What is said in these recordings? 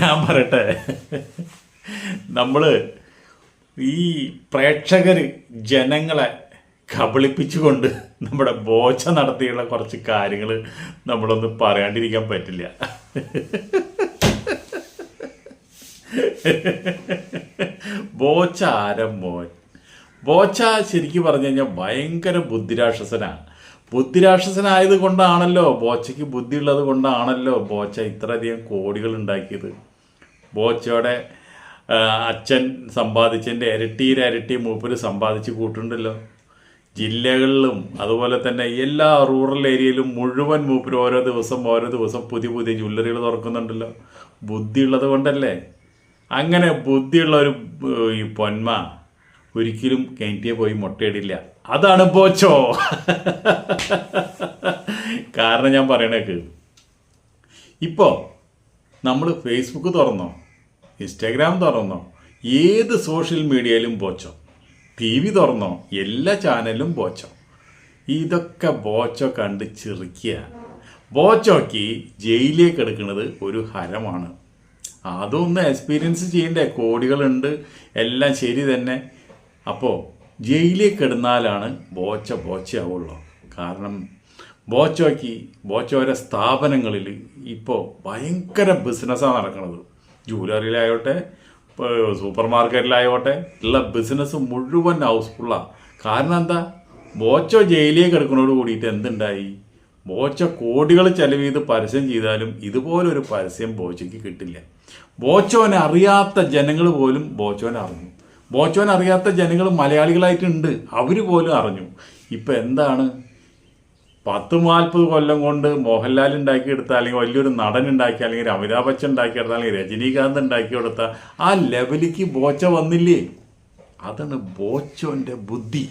ഞാൻ പറയട്ടെ, നമ്മൾ ഈ പ്രേക്ഷകർ ജനങ്ങളെ കബളിപ്പിച്ചുകൊണ്ട് നമ്മുടെ ബോച്ച നടത്തിയുള്ള കുറച്ച് കാര്യങ്ങൾ നമ്മളൊന്ന് പറയാണ്ടിരിക്കാൻ പറ്റില്ല. ബോച്ച ആരം മോൻ. ബോച്ച ശരിക്കും പറഞ്ഞു കഴിഞ്ഞാൽ ഭയങ്കര ബുദ്ധിരാക്ഷസനാണ്. ബുദ്ധിരാക്ഷസനായത് കൊണ്ടാണല്ലോ, ബോച്ചയ്ക്ക് ബുദ്ധിയുള്ളത് കൊണ്ടാണല്ലോ ബോച്ച ഇത്രയധികം കോടികൾ ഉണ്ടാക്കിയത്. ബോച്ചയുടെ അച്ഛൻ സമ്പാദിച്ചതിൻ്റെ ഇരട്ടി മൂപ്പര് സമ്പാദിച്ച് കൂട്ടുണ്ടല്ലോ. ജില്ലകളിലും അതുപോലെ തന്നെ എല്ലാ റൂറൽ ഏരിയയിലും മുഴുവൻ മൂപ്പര് ഓരോ ദിവസം പുതിയ പുതിയ ജ്വല്ലറികൾ തുറക്കുന്നുണ്ടല്ലോ. ബുദ്ധിയുള്ളത് കൊണ്ടല്ലേ. അങ്ങനെ ബുദ്ധിയുള്ള ഒരു ഈ പൊന്മ ഒരിക്കലും കിണറ്റിയെ പോയി മുട്ടയിടില്ല. അതാണ് ബോച്ചോ. കാരണം ഞാൻ പറയണേക്ക്, ഇപ്പോൾ നമ്മൾ ഫേസ്ബുക്ക് തുറന്നോ, ഇൻസ്റ്റാഗ്രാം തുറന്നോ, ഏത് സോഷ്യൽ മീഡിയയിലും ബോച്ചോ. TV തുറന്നോ, എല്ലാ ചാനലിലും ബോച്ചോ. ഇതൊക്കെ ബോച്ചോ കണ്ട് ചിരിക്കുക. ബോച്ചോക്ക് ജയിലിലേക്ക് എടുക്കുന്നത് ഒരു ഹരമാണ്. അതൊന്ന് എക്സ്പീരിയൻസ് ചെയ്യണ്ടേ. കോടികളുണ്ട്, എല്ലാം ശരി തന്നെ. അപ്പോൾ ജയിലിലേക്ക് ഇടുന്നാലാണ് ബോച്ചയാവുള്ളൂ. കാരണം ബോച്ചോരെ സ്ഥാപനങ്ങളിൽ ഇപ്പോൾ ഭയങ്കര ബിസിനസ്സാണ് നടക്കുന്നത്. ജ്വല്ലറിയിലായോട്ടെ, സൂപ്പർ മാർക്കറ്റിലായോട്ടെ, ഉള്ള ബിസിനസ് മുഴുവൻ ഹൗസ്ഫുള്ളാണ്. കാരണം എന്താ, ബോച്ചോ ജയിലിലേക്ക് എടുക്കുന്നതോട് കൂടിയിട്ട് എന്തുണ്ടായി, ബോച്ച കോടികൾ ചെലവ് ചെയ്ത് പരസ്യം ചെയ്താലും ഇതുപോലൊരു പരസ്യം ബോച്ചയ്ക്ക് കിട്ടില്ല. ബോച്ചോനെ അറിയാത്ത ജനങ്ങൾ പോലും ബോച്ചോനെ അറിഞ്ഞു. ബോച്ചോനെ അറിയാത്ത ജനങ്ങൾ മലയാളികളായിട്ടുണ്ട്, അവർ പോലും അറിഞ്ഞു. ഇപ്പം എന്താണ്, 10-40 കൊല്ലം കൊണ്ട് മോഹൻലാൽ ഉണ്ടാക്കിയെടുത്ത, അല്ലെങ്കിൽ വലിയൊരു നടൻ ഉണ്ടാക്കി, അല്ലെങ്കിൽ അമിതാഭ് ബച്ചൻ ഉണ്ടാക്കിയെടുത്ത, അല്ലെങ്കിൽ രജനീകാന്ത് ഉണ്ടാക്കിയെടുത്ത ആ ലെവലിലേക്ക് ബോച്ച വന്നില്ലേ. അതാണ് ബോച്ചോൻ്റെ ബുദ്ധി.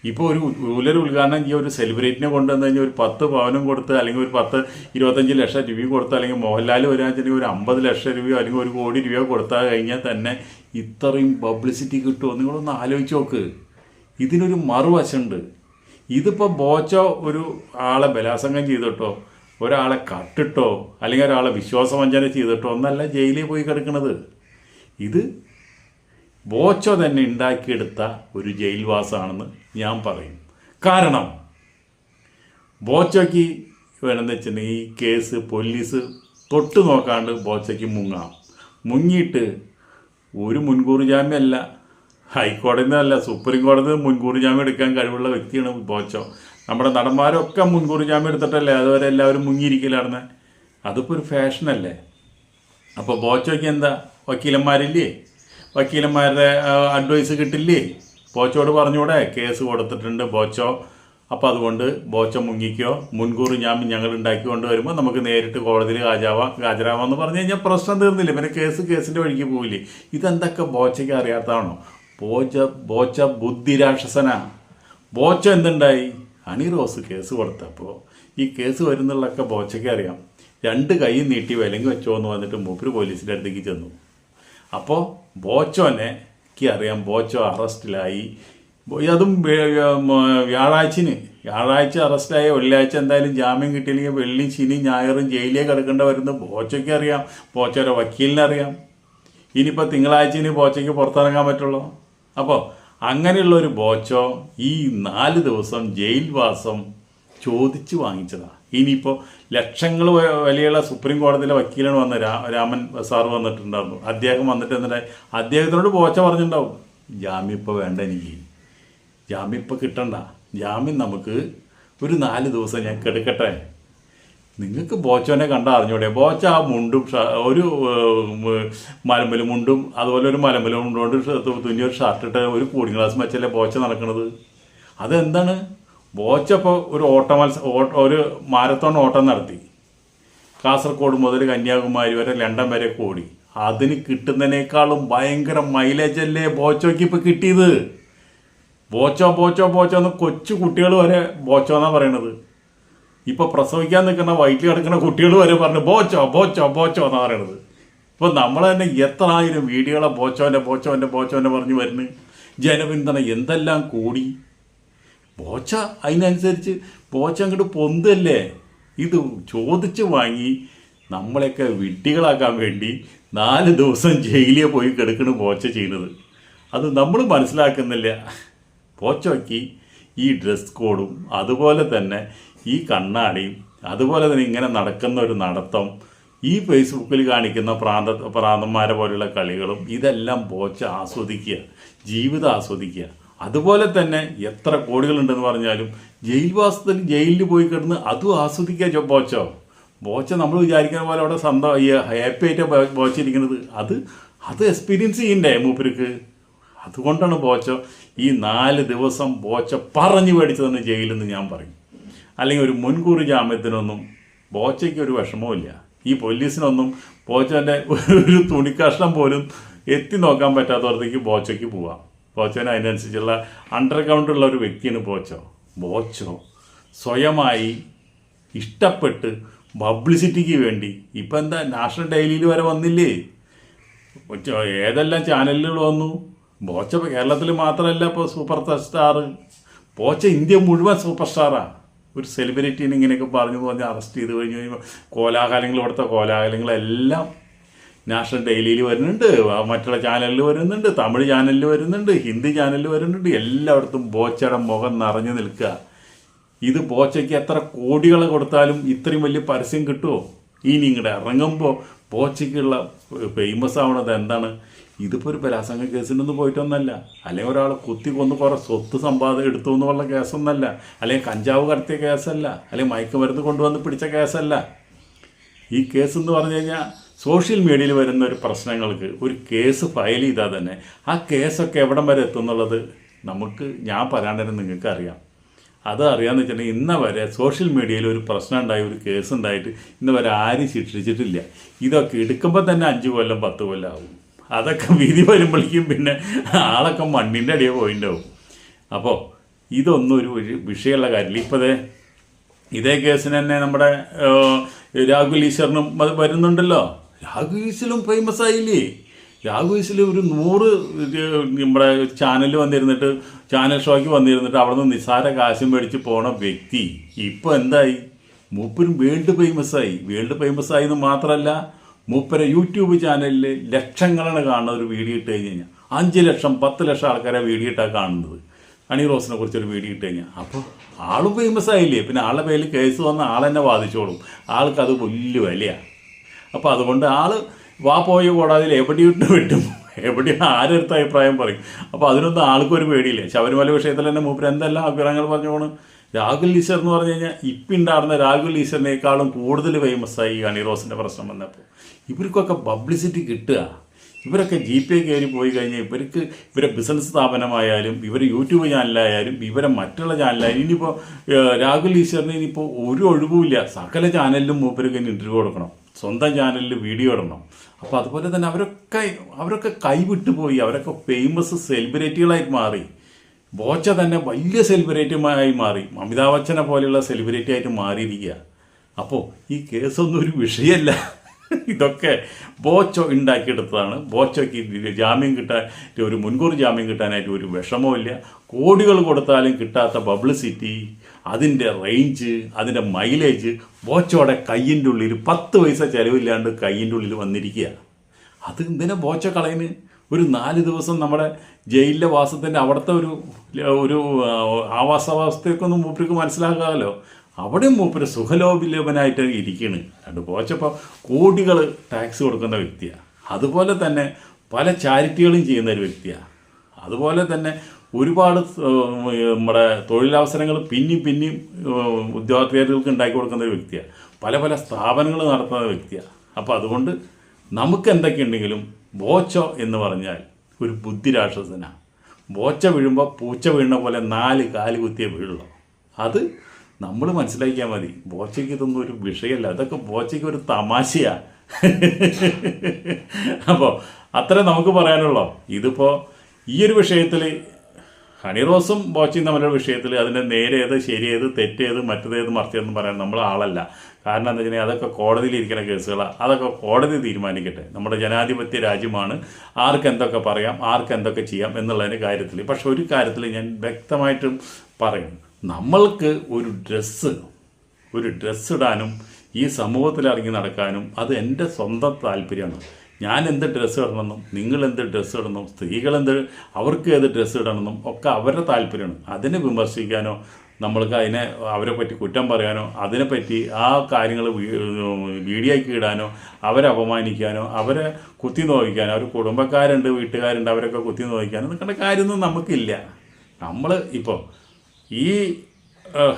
ഇപ്പോൾ ഒരു ജ്വല്ലറി ഉദ്ഘാടനം ചെയ്യുക, ഒരു സെലിബ്രിറ്റിനെ കൊണ്ടുവന്നു കഴിഞ്ഞാൽ ഒരു 10 പവനും കൊടുത്ത്, അല്ലെങ്കിൽ ഒരു 10-25 ലക്ഷം രൂപയും കൊടുത്ത്, അല്ലെങ്കിൽ മോഹൻലാൽ വരാമെന്നുവെച്ചിട്ടുണ്ടെങ്കിൽ ഒരു 50 ലക്ഷം രൂപയോ അല്ലെങ്കിൽ 1 കോടി രൂപയോ കൊടുത്താൽ കഴിഞ്ഞാൽ തന്നെ ഇത്രയും പബ്ലിസിറ്റി കിട്ടുമോ? നിങ്ങളൊന്ന് ആലോചിച്ച് നോക്ക്. ഇതിനൊരു മറുവശമുണ്ട്. ഇതിപ്പോൾ ബോച്ചോ ഒരു ആളെ ബലാത്സംഗം ചെയ്തിട്ടോ, ഒരാളെ കട്ടിട്ടോ, അല്ലെങ്കിൽ ഒരാളെ വിശ്വാസവഞ്ചന ചെയ്തിട്ടോ ഒന്നല്ല ജയിലിൽ പോയി കിടക്കുന്നത്. ഇത് ബോച്ചോ തന്നെ ഉണ്ടാക്കിയെടുത്ത ഒരു ജയിൽവാസമാണെന്ന് ഞാൻ പറയും. കാരണം ബോച്ചോയ്ക്ക് വേണമെന്ന് വെച്ചിട്ടുണ്ടെങ്കിൽ ഈ കേസ് പോലീസ് തൊട്ട് നോക്കാണ്ട് ബോച്ചയ്ക്ക് മുങ്ങാം. മുങ്ങിയിട്ട് ഒരു മുൻകൂർ ജാമ്യമല്ല, ഹൈക്കോടതിയിൽ നിന്നല്ല, സുപ്രീം കോടതി മുൻകൂർ ജാമ്യം എടുക്കാൻ കഴിവുള്ള വ്യക്തിയാണ് ബോച്ചോ. നമ്മുടെ നടന്മാരൊക്കെ മുൻകൂർ ജാമ്യം എടുത്തിട്ടല്ലേ അതുവരെ എല്ലാവരും മുങ്ങിയിരിക്കലായിരുന്നേ. അതിപ്പോൾ ഒരു ഫാഷനല്ലേ. അപ്പോൾ ബോച്ചോയ്ക്ക് എന്താ, വക്കീലന്മാരില്ലേ, വക്കീലന്മാരുടെ അഡ്വൈസ് കിട്ടില്ലേ? ബോച്ചോട് പറഞ്ഞൂടെ കേസ് കൊടുത്തിട്ടുണ്ട് ബോച്ചോ, അപ്പോൾ അതുകൊണ്ട് ബോച്ചോ മുങ്ങിക്കോ, മുൻകൂർ ജാമ്യം ഞങ്ങൾ ഉണ്ടാക്കിക്കൊണ്ട് വരുമ്പോൾ നമുക്ക് നേരിട്ട് കോടതിയിൽ ഹാജരാവാമെന്ന് പറഞ്ഞു കഴിഞ്ഞാൽ പ്രശ്നം തീർന്നില്ലേ. പിന്നെ കേസിൻ്റെ വഴിക്ക് പോയില്ലേ. ഇതെന്തൊക്കെ ബോച്ചയ്ക്ക് അറിയാത്തതാണോ? ബോച്ച ബുദ്ധിരാക്ഷസനാണ്. ബോച്ച എന്തുണ്ടായി, ഹണി റോസ് കേസ് കൊടുത്തപ്പോൾ ഈ കേസ് വരുന്നുള്ളതൊക്കെ ബോച്ചയ്ക്ക് അറിയാം. 2 കൈ നീട്ടി വിലങ്ങ് വെച്ചോ എന്ന് വന്നിട്ട് മൂപ്പര് പോലീസിൻ്റെ അടുത്തേക്ക് ചെന്നു. അപ്പോൾ ബോച്ചോനെക്ക് അറിയാം, ബോച്ചോ അറസ്റ്റിലായി. അതും വ്യാഴാഴ്ച അറസ്റ്റായ, വെള്ളിയാഴ്ച എന്തായാലും ജാമ്യം കിട്ടിയില്ലെങ്കിൽ വെള്ളി ശനി ഞായറും ജയിലിലേക്ക് കിടക്കേണ്ട വരുന്നത് ബോച്ചയ്ക്ക് അറിയാം, ബോച്ചോയുടെ വക്കീലിനറിയാം. ഇനിയിപ്പോൾ തിങ്കളാഴ്ച ഇനി ബോച്ചയ്ക്ക് പുറത്തിറങ്ങാൻ പറ്റുള്ളൂ. അപ്പോൾ അങ്ങനെയുള്ളൊരു ബോച്ചോ ഈ 4 ദിവസം ജയിൽവാസം ചോദിച്ചു വാങ്ങിച്ചതാണ്. ഇനിയിപ്പോൾ ലക്ഷങ്ങൾ വിലയുള്ള സുപ്രീം കോടതിയിലെ വക്കീലാണ് വന്ന് രാമൻ സാർ വന്നിട്ടുണ്ടായിരുന്നു. അദ്ദേഹം വന്നിട്ട് എന്നിട്ട് അദ്ദേഹത്തിനോട് ബോച്ച പറഞ്ഞിട്ടുണ്ടാവും, ജാമ്യം ഇപ്പോൾ വേണ്ട, എനിക്ക് ജാമ്യം ഇപ്പോൾ കിട്ടണ്ട, ജാമ്യം നമുക്ക് ഒരു 4 ദിവസം ഞാൻ കെടുക്കട്ടെ. നിങ്ങൾക്ക് ബോച്ചോനെ കണ്ടാൽ അറിഞ്ഞൂടെ? ബോച്ച ആ മുണ്ടും ഒരു മലമ്പലും മുണ്ടും അതുപോലെ ഒരു മലമ്പലും മുണ്ടുകൊണ്ട് തുന്നിയൊരു ഷർട്ടിട്ട് ഒരു കൂളിംഗ് ഗ്ലാസ് വെച്ചല്ലേ ബോച്ച നടക്കുന്നത്. അതെന്താണ്, ബോച്ച ഇപ്പോൾ ഒരു മാരത്തോൺ ഓട്ടം നടത്തി. കാസർഗോഡ് മുതൽ കന്യാകുമാരി വരെ, ലണ്ടൻ വരെ ഓടി. അതിന് കിട്ടുന്നതിനേക്കാളും ഭയങ്കര മൈലേജല്ലേ ബോച്ചോയ്ക്ക് ഇപ്പോൾ കിട്ടിയത്. ബോച്ചോ എന്ന് കൊച്ചു കുട്ടികൾ വരെ ബോച്ചോ എന്നാണ് പറയണത്. ഇപ്പോൾ പ്രസവിക്കാൻ നിൽക്കുന്ന വയറ്റിൽ കിടക്കുന്ന കുട്ടികൾ വരെ പറഞ്ഞു ബോച്ചോ എന്നാണ് പറയണത്. ഇപ്പോൾ നമ്മൾ തന്നെ എത്ര ആയിരം വീഡിയോകളെ ബോച്ചോൻ്റെ പറഞ്ഞു വരുന്നു. ജനപിന്തുണ എന്തെല്ലാം കൂടി. ബോച്ച അതിനനുസരിച്ച് ബോച്ച അങ്ങോട്ട് പൊന്തല്ലേ. ഇത് ചോദിച്ച് വാങ്ങി നമ്മളെയൊക്കെ വിഡ്ഢികളാക്കാൻ വേണ്ടി 4 ദിവസം ജയിലിൽ പോയി കിടക്കണ ബോച്ച ചെയ്യുന്നത്. അത് നമ്മൾ മനസ്സിലാക്കുന്നില്ല. ബോച്ചയ്ക്ക് ഈ ഡ്രസ് കോഡും അതുപോലെ തന്നെ ഈ കണ്ണാടിയും അതുപോലെ തന്നെ ഇങ്ങനെ നടക്കുന്ന ഒരു നടത്തം, ഈ ഫേസ്ബുക്കിൽ കാണിക്കുന്ന പ്രാന്തന്മാരെ പോലെയുള്ള കളികളും ഇതെല്ലാം ബോച്ച ആസ്വദിക്കുക, ജീവിതം ആസ്വദിക്കുക. അതുപോലെ തന്നെ എത്ര കോടികളുണ്ടെന്ന് പറഞ്ഞാലും ജയിൽവാസത്തിൽ ജയിലിൽ പോയി കിടന്ന് അതും ആസ്വദിക്കുക ബോച്ച നമ്മൾ വിചാരിക്കുന്ന പോലെ അവിടെ ഹാപ്പി ആയിട്ട് ബോച്ചിരിക്കുന്നത് അത് എക്സ്പീരിയൻസ് ചെയ്യണ്ടേ മൂപ്പർക്ക്. അതുകൊണ്ടാണ് ബോച്ച ഈ 4 ദിവസം ബോച്ച പറഞ്ഞു മേടിച്ചതെന്ന് ജയിലിൽ നിന്ന് ഞാൻ പറയും. അല്ലെങ്കിൽ ഒരു മുൻകൂർ ജാമ്യത്തിനൊന്നും ബോച്ചയ്ക്ക് ഒരു വിഷമവുമില്ല. ഈ പോലീസിനൊന്നും ബോച്ചൻ്റെ ഒരു തുണിക്കഷ്ണം പോലും എത്തി നോക്കാൻ പറ്റാത്തവർക്ക് ബോച്ചയ്ക്ക് പോവാം. ബോച്ചന് അതിനനുസരിച്ചുള്ള അണ്ടർഗ്രൗണ്ടുള്ള ഒരു വ്യക്തിയാണ് ബോച്ചോ സ്വയമായി ഇഷ്ടപ്പെട്ട് പബ്ലിസിറ്റിക്ക് വേണ്ടി ഇപ്പം എന്താ നാഷണൽ ഡെയിലിയിൽ വരെ വന്നില്ലേ, ഏതെല്ലാം ചാനലുകൾ വന്നു. ബോച്ച കേരളത്തിൽ മാത്രമല്ല ഇപ്പോൾ സൂപ്പർ സ്റ്റാർ, ബോച്ച ഇന്ത്യ മുഴുവൻ സൂപ്പർ സ്റ്റാറാണ്. ഒരു സെലിബ്രിറ്റീനെ ഇങ്ങനെയൊക്കെ പറഞ്ഞ് അറസ്റ്റ് ചെയ്ത് കഴിഞ്ഞ് കഴിയുമ്പോൾ ഇവിടുത്തെ കോലാഹലങ്ങളെല്ലാം നാഷണൽ ഡെയിലിയിൽ വരുന്നുണ്ട്, മറ്റുള്ള ചാനലിൽ വരുന്നുണ്ട്, തമിഴ് ചാനലിൽ വരുന്നുണ്ട്, ഹിന്ദി ചാനലിൽ വരുന്നുണ്ട്. എല്ലായിടത്തും ബോച്ചയുടെ മുഖം നിറഞ്ഞു നിൽക്കുക. ഇത് ബോച്ചയ്ക്ക് എത്ര കോടികൾ കൊടുത്താലും ഇത്രയും വലിയ പരസ്യം കിട്ടുമോ? ഇനി ഇങ്ങോട്ട് ഇറങ്ങുമ്പോൾ ബോച്ചയ്ക്കുള്ള ഫേമസ് ആവണത് എന്താണ്? ഇതിപ്പോൾ ഒരു ബലാത്സംഗ കേസിനൊന്നും പോയിട്ടൊന്നല്ല, അല്ലെങ്കിൽ ഒരാളെ കുത്തി കൊന്ന് കുറേ സ്വത്ത് എടുത്തു എന്നുള്ള കേസൊന്നല്ല, അല്ലെങ്കിൽ കഞ്ചാവ് കടത്തിയ കേസല്ല, അല്ലെങ്കിൽ മയക്കുമരുന്ന് കൊണ്ടുവന്ന് പിടിച്ച കേസല്ല. ഈ കേസ് എന്ന് പറഞ്ഞു കഴിഞ്ഞാൽ സോഷ്യൽ മീഡിയയിൽ വരുന്ന ഒരു പ്രശ്നങ്ങൾക്ക് ഒരു കേസ് ഫയൽ ചെയ്താൽ തന്നെ ആ കേസൊക്കെ എവിടം വരെ എത്തുന്നുള്ളത് ഞാൻ പറയാണ്ടത് നിങ്ങൾക്ക് അറിയാം. അത് അറിയാമെന്ന് വെച്ചിട്ടുണ്ടെങ്കിൽ ഇന്ന് വരെ സോഷ്യൽ മീഡിയയിൽ ഒരു പ്രശ്നം ഉണ്ടായി, ഒരു കേസ് ഉണ്ടായിട്ട് ഇന്ന് വരെ ആരും ശിക്ഷിച്ചിട്ടില്ല. ഇതൊക്കെ എടുക്കുമ്പോൾ തന്നെ 5 കൊല്ലം 10 കൊല്ലം ആവും. അതൊക്കെ വിധി വരുമ്പോഴേക്കും പിന്നെ ആളൊക്കെ മണ്ണിൻ്റെ അടിയെ പോയിണ്ടാവും. അപ്പോൾ ഇതൊന്നും ഒരു വിഷയമുള്ള കാര്യമില്ല. ഇപ്പോൾ ഇതേ കേസിന് തന്നെ നമ്മുടെ രാഘുൽ ഈശ്വറിനും അത് വരുന്നുണ്ടല്ലോ. രാഘുൽ ഈശ്വരും ഫേമസ് ആയില്ലേ? രാഘുൽ ഈശ്വർ ഒരു 100 നമ്മുടെ ചാനലിൽ വന്നിരുന്നിട്ട് ചാനൽ ഷോയ്ക്ക് വന്നിരുന്നിട്ട് അവിടെ നിന്ന് നിസ്സാര കാശും മേടിച്ച് പോണ വ്യക്തി ഇപ്പോൾ എന്തായി? മൂപ്പരും വേൾഡ് ഫേമസ് ആയി എന്ന് മാത്രമല്ല, മൂപ്പരെ യൂട്യൂബ് ചാനലിൽ ലക്ഷങ്ങളാണ് കാണുന്ന ഒരു വീഡിയോ ഇട്ട് കഴിഞ്ഞ് കഴിഞ്ഞാൽ 5 ലക്ഷം 10 ലക്ഷം ആൾക്കാരെ വീഡിയോ ഇട്ടാണ് കാണുന്നത്. ഹണി റോസിനെ കുറിച്ചൊരു വീഡിയോ ഇട്ട് കഴിഞ്ഞാൽ അപ്പോൾ ആളും ഫേമസ് ആയില്ലേ? പിന്നെ ആളുടെ പേരിൽ കേസ് വന്ന ആളെന്നെ ബാധിച്ചോളും. ആൾക്കത് വലിയ വിലയാണ്. അപ്പോൾ അതുകൊണ്ട് പോയ കൂടാതെ എവിടെയിട്ട് വിട്ടും എവിടെയാണ് ആരെടുത്ത അഭിപ്രായം പറയും. അപ്പോൾ അതിനൊന്നും ആൾക്കൊരു പേടിയില്ല. ശബരിമല വിഷയത്തിൽ തന്നെ മൂപ്പര് എന്തെല്ലാം അഭിപ്രായങ്ങൾ പറഞ്ഞു പോകണം. രാഹുൽ ഈശ്വർ എന്ന് പറഞ്ഞു കഴിഞ്ഞാൽ ഇപ്പം ഉണ്ടായിരുന്ന രാഹുൽ ഈശ്വറിനേക്കാളും കൂടുതൽ ഫേമസായി ഹണി റോസിൻ്റെ പ്രശ്നം വന്നപ്പോൾ. ഇവർക്കൊക്കെ പബ്ലിസിറ്റി കിട്ടുക. ഇവരൊക്കെ GPay കയറി പോയി കഴിഞ്ഞാൽ ഇവരെ ബിസിനസ് സ്ഥാപനമായാലും ഇവർ യൂട്യൂബ് ചാനലായാലും ഇവരെ മറ്റുള്ള ചാനലായാലും ഇനിയിപ്പോൾ രാഹുൽ ഈശ്വറിന് ഇനിയിപ്പോൾ ഒരു ഒഴിവുമില്ല. സകല ചാനലിലും മൂപ്പർക്ക് ഇൻ്റർവ്യൂ കൊടുക്കണം, സ്വന്തം ചാനലിൽ വീഡിയോ ഇടണം. അപ്പോൾ അതുപോലെ തന്നെ അവരൊക്കെ കൈവിട്ടു പോയി. അവരൊക്കെ ഫേമസ് സെലിബ്രിറ്റികളായിട്ട് മാറി. ബോച്ച തന്നെ വലിയ സെലിബ്രിറ്റിയുമായി മാറി. അമിതാഭ് ബച്ചനെ പോലെയുള്ള സെലിബ്രിറ്റി ആയിട്ട് മാറിയിരിക്കുക. അപ്പോൾ ഈ കേസൊന്നും ഒരു വിഷയമല്ല. ഇതൊക്കെ ബോച്ച ഉണ്ടാക്കിയെടുത്തതാണ്. ബോച്ചയ്ക്ക് ജാമ്യം കിട്ടാൻ ഒരു മുൻകൂർ ജാമ്യം കിട്ടാനായിട്ട് ഒരു വിഷമവുമില്ല. കോടികൾ കൊടുത്താലും കിട്ടാത്ത പബ്ലിസിറ്റി, അതിൻ്റെ റേഞ്ച്, അതിൻ്റെ മൈലേജ് ബോച്ചയുടെ കയ്യിൻ്റെ ഉള്ളിൽ 10 പൈസ ചിലവില്ലാണ്ട് കയ്യിൻ്റെ ഉള്ളിൽ വന്നിരിക്കുക. അത് എന്തിനാ ബോച്ച കളയുന്നു? ഒരു 4 ദിവസം നമ്മുടെ ജയിലിലെ വാസത്തിൻ്റെ അവിടുത്തെ ഒരു ആവാസവസ്ഥയൊക്കൊന്നും മൂപ്പർക്ക് മനസ്സിലാക്കാമല്ലോ. അവിടെയും മൂപ്പര് സുഖലോഭിലഭനായിട്ട് ഇരിക്കുകയാണ്. രണ്ട് ബോച്ചപ്പോൾ കോടികൾ ടാക്സ് കൊടുക്കുന്ന വ്യക്തിയാണ്. അതുപോലെ തന്നെ പല ചാരിറ്റികളും ചെയ്യുന്ന ഒരു വ്യക്തിയാണ്. അതുപോലെ തന്നെ ഒരുപാട് നമ്മുടെ തൊഴിലവസരങ്ങൾ പിന്നെയും ഉദ്യോഗാർത്ഥികൾക്ക് ഉണ്ടാക്കി കൊടുക്കുന്ന ഒരു വ്യക്തിയാണ്. പല സ്ഥാപനങ്ങൾ നടത്തുന്ന വ്യക്തിയാണ്. അപ്പോൾ അതുകൊണ്ട് നമുക്ക് എന്തൊക്കെയുണ്ടെങ്കിലും ബോച്ചോ എന്ന് പറഞ്ഞാൽ ഒരു ബുദ്ധിരാക്ഷസനാണ്. ബോച്ച വീഴുമ്പോൾ പൂച്ച വീഴുന്ന പോലെ 4 കാല് കുത്തിയേ വീഴുള്ളൂ. അത് നമ്മൾ മനസ്സിലാക്കിയാൽ മതി. ബോച്ചയ്ക്ക് ഇതൊന്നും ഒരു വിഷയമല്ല. അതൊക്കെ ബോച്ചയ്ക്ക് ഒരു തമാശയാണ്. അപ്പോൾ അത്രേ നമുക്ക് പറയാനുള്ളൂ. ഇതിപ്പോൾ ഈ ഒരു വിഷയത്തിൽ ഹണി റോസും ബോച്ചയും തമ്മിലുള്ള വിഷയത്തിൽ അതിൻ്റെ നേരേത് ശരിയേത് തെറ്റേത് മറ്റേത് മറിച്ചതെന്ന് പറയാൻ നമ്മൾ ആളല്ല. കാരണം എന്താ വെച്ചാൽ അതൊക്കെ കോടതിയിലിരിക്കുന്ന കേസുകളാണ്. അതൊക്കെ കോടതി തീരുമാനിക്കട്ടെ. നമ്മുടെ ജനാധിപത്യ രാജ്യമാണ്. ആർക്ക് എന്തൊക്കെ പറയാം, ആർക്ക് എന്തൊക്കെ ചെയ്യാം എന്നുള്ളതിൻ്റെ കാര്യത്തിൽ. പക്ഷെ ഒരു കാര്യത്തിൽ ഞാൻ വ്യക്തമായിട്ടും പറയും, നമ്മൾക്ക് ഒരു ഡ്രസ്സ് ഇടാനും ഈ സമൂഹത്തിൽ ഇറങ്ങി നടക്കാനും അത് എൻ്റെ സ്വന്തം താല്പര്യമാണ്. ഞാൻ എന്ത് ഡ്രസ്സ് ഇടണമെന്നും നിങ്ങൾ എന്ത് ഡ്രസ്സ് ഇടണം, സ്ത്രീകളെന്ത് അവർക്ക് ഏത് ഡ്രസ്സ് ഇടണമെന്നും ഒക്കെ അവരുടെ താല്പര്യമാണ്. അതിനെ വിമർശിക്കാനോ നമ്മൾക്ക് അവരെ പറ്റി കുറ്റം പറയാനോ അതിനെപ്പറ്റി ആ കാര്യങ്ങൾ വീഡിയോയ്ക്ക് ഇടാനോ അവരെ അപമാനിക്കാനോ അവരെ കുത്തി നോക്കിക്കാനോ അവർ കുടുംബക്കാരുണ്ട് വീട്ടുകാരുണ്ട് അവരൊക്കെ കുത്തി നോക്കിക്കാനോ നിൽക്കേണ്ട കാര്യമൊന്നും നമുക്കില്ല. നമ്മൾ ഇപ്പോൾ ഈ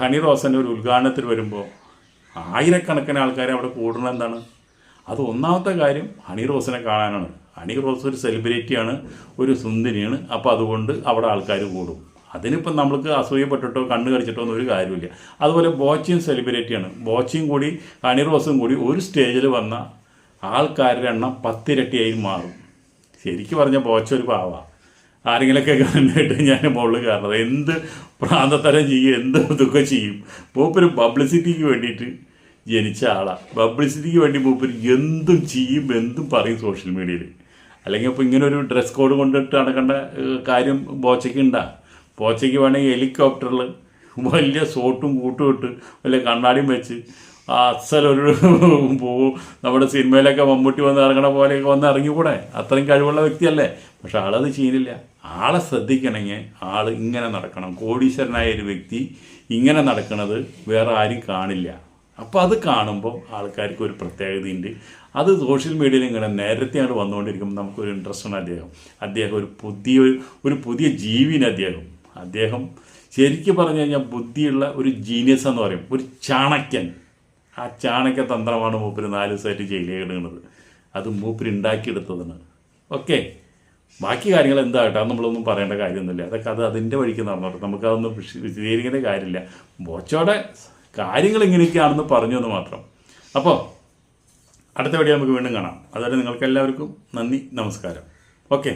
ഹണി റോസിൻ്റെ ഒരു ഉദ്ഘാടനത്തിൽ വരുമ്പോൾ ആയിരക്കണക്കിന് ആൾക്കാർ അവിടെ കൂടുന്നത് എന്താണ്? അത് ഒന്നാമത്തെ കാര്യം ഹണി റോസിനെ കാണാനാണ്. ഹണി റോസ് ഒരു സെലിബ്രിറ്റിയാണ്, ഒരു സുന്ദരിയാണ്. അപ്പോൾ അതുകൊണ്ട് അവിടെ ആൾക്കാർ കൂടും. അതിനിപ്പം നമ്മൾക്ക് അസൂയപ്പെട്ടിട്ടോ കണ്ണ് കടിച്ചിട്ടോ ഒന്നും ഒരു കാര്യമില്ല. അതുപോലെ ബോച്ചയും സെലിബ്രിറ്റിയാണ്. ബോച്ചയും കൂടി ഹണി റോസും കൂടി ഒരു സ്റ്റേജിൽ വന്ന ആൾക്കാരുടെ എണ്ണം 10 ഇരട്ടിയായി മാറും. ശരിക്കും പറഞ്ഞ ബോച്ച ഒരു പാവ. ആരെങ്കിലൊക്കെ കണ്ടിട്ട് ഞാൻ മുകളിൽ കയറുന്നത് എന്ത് പ്രാന്തത്തരം ചെയ്യും, എന്ത് ഇതൊക്കെ ചെയ്യും. മൂപ്പര് പബ്ലിസിറ്റിക്ക് വേണ്ടിയിട്ട് ജനിച്ച ആളാണ്. പബ്ലിസിറ്റിക്ക് വേണ്ടി മൂപ്പര് എന്തും ചെയ്യും, എന്തും പറയും സോഷ്യൽ മീഡിയയിൽ. അല്ലെങ്കിൽ ഇപ്പോൾ ഇങ്ങനെ ഒരു ഡ്രസ് കോഡ് കൊണ്ടിട്ട് നടക്കേണ്ട കാര്യം ബോച്ചയ്ക്ക് ഉണ്ടാ? ബോച്ചയ്ക്ക് വേണമെങ്കിൽ ഹെലികോപ്റ്ററിൽ വലിയ സോട്ടും കൂട്ടും ഇട്ട് വലിയ കണ്ണാടിയും വെച്ച് അസലൊരു നമ്മുടെ സിനിമയിലൊക്കെ മമ്മൂട്ടി വന്ന് ഇറങ്ങണ പോലെയൊക്കെ വന്ന് ഇറങ്ങിക്കൂടെ? അത്രയും കഴിവുള്ള വ്യക്തിയല്ലേ. പക്ഷെ ആളത് ചെയ്യുന്നില്ല. ആളെ ശ്രദ്ധിക്കണമെങ്കിൽ ആൾ ഇങ്ങനെ നടക്കണം. കോടീശ്വരനായ ഒരു വ്യക്തി ഇങ്ങനെ നടക്കുന്നത് വേറെ ആരും കാണില്ല. അപ്പോൾ അത് കാണുമ്പോൾ ആൾക്കാർക്ക് ഒരു പ്രത്യേകതയുണ്ട്. അത് സോഷ്യൽ മീഡിയയിൽ ഇങ്ങനെ നേരത്തെ അങ്ങോട്ട് വന്നുകൊണ്ടിരിക്കുമ്പോൾ നമുക്കൊരു ഇൻട്രസ്റ്റാണ്. അദ്ദേഹം ഒരു പുതിയ ജീവിന് അദ്ദേഹം ശരിക്കും പറഞ്ഞു കഴിഞ്ഞാൽ ബുദ്ധിയുള്ള ഒരു ജീനിയസ് എന്ന് പറയും, ഒരു ചാണക്യൻ. ആ ചാണക്യ തന്ത്രമാണ് മൂപ്പര് 4 ദിവസമായിട്ട് ജയിലിൽ ഇടുന്നത്. അത് മൂപ്പര് ഉണ്ടാക്കിയെടുത്തതാണ്. ഓക്കെ, ബാക്കി കാര്യങ്ങൾ എന്താകട്ടെ അത് നമ്മളൊന്നും പറയേണ്ട കാര്യമൊന്നുമില്ല. അതൊക്കെ അതിൻ്റെ വഴിക്ക് നടന്നോട്ടെ. നമുക്കതൊന്നും വിശദീകരിക്കേണ്ട കാര്യമില്ല. ബോച്ചോടെ കാര്യങ്ങൾ ഇങ്ങനെയൊക്കെയാണെന്ന് പറഞ്ഞു എന്ന് മാത്രം. അപ്പോൾ അടുത്ത വീഡിയോ നമുക്ക് വീണ്ടും കാണാം. അതുവരെ നിങ്ങൾക്ക് എല്ലാവർക്കും നന്ദി, നമസ്കാരം. ഓക്കെ.